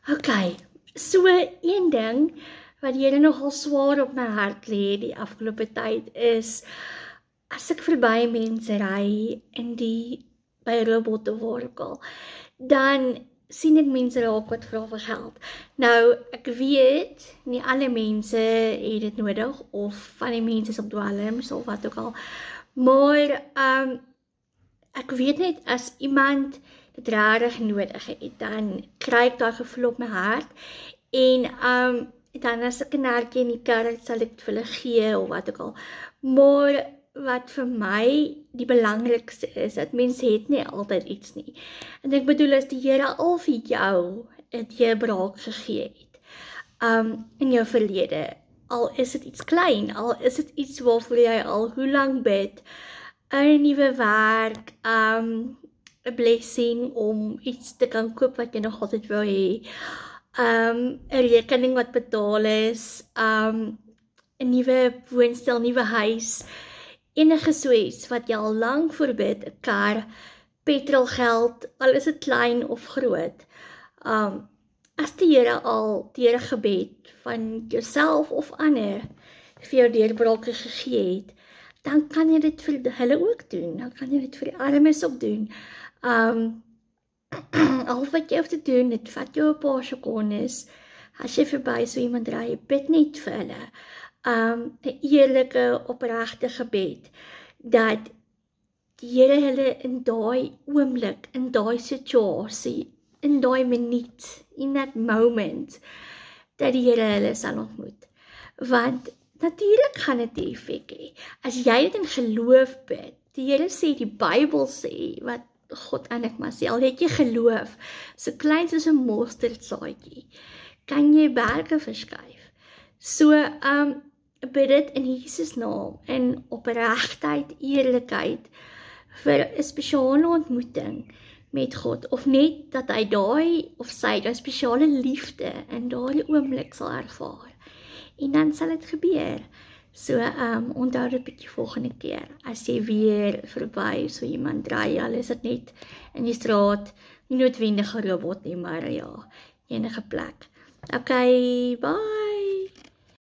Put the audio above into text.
Okay, so een ding wat die Here nogal swaar op my hart lê die afgelope tyd is, as ek verby mense ry in die by Robot of waar ook al, dan sien ek mense raak wat vra vir geld. Nou, ek weet, nie alle mense het dit nodig, of van die mense is op dwelms, of wat ook al, maar, ek weet net, as iemand dit rarig nodig het, dan kry ek daai gevoel op my hart, en dan as ek 'n hartjie in die kerk sal ek dit vir hulle gee, of wat ook al, maar wat vir my die belangrikste is, dat mense het nie altyd iets nie, en ek bedoel, as die Here al vir jou 'n deurbraak gegee het, in jou verlede, al is dit iets klein, al is dit iets waarvoor jy al hoe lank bid, 'n nuwe werk, 'n blessing om iets te kan koop wat jy nog altyd wou hê, 'n rekening wat betaal is, 'n nuwe woonstel, nuwe huis, enige so iets wat jy al lank voorbid, 'n kar, petrolgeld, al is dit klein of groot. As die Here al deur 'n gebed van jouself of ander vir jou deurbrake gegee het, dan kan jy dit vir hulle ook doen, dan kan jy dit vir die armes ook doen. Al wat jy hoef te doen, dit vat jou 'n paar sekondes, as jy verby so iemand ry, bid net vir hulle. 'n eerlike, opregte gebed, dat die Here hulle in daai oomblik, in daai situasie, in daai minuut, in that moment, dat die Here hulle sal ontmoet. Want natuurlik gaan dit 'n effek hê. As jy dit in geloof bid, die Here sê, die Bybel sê, wat God en ek maar sê, al het jy geloof, so klein soos 'n mosterdsaadjie, kan jy berge verskuif. So, bid dit in Jesus naam, in opregtheid, eerlikheid, vir 'n spesiale ontmoeting met God, of net dat hy daai, of sy, daai spesiale liefde in daardie oomblik sal ervaar. En dan sal dit gebeur. So, onthou dit bietjie volgende keer, as jy weer verby so iemand ry, al is dit net in die straat, nie noodwendig 'n robot nie, maar ja, enige plek. Okay, bye!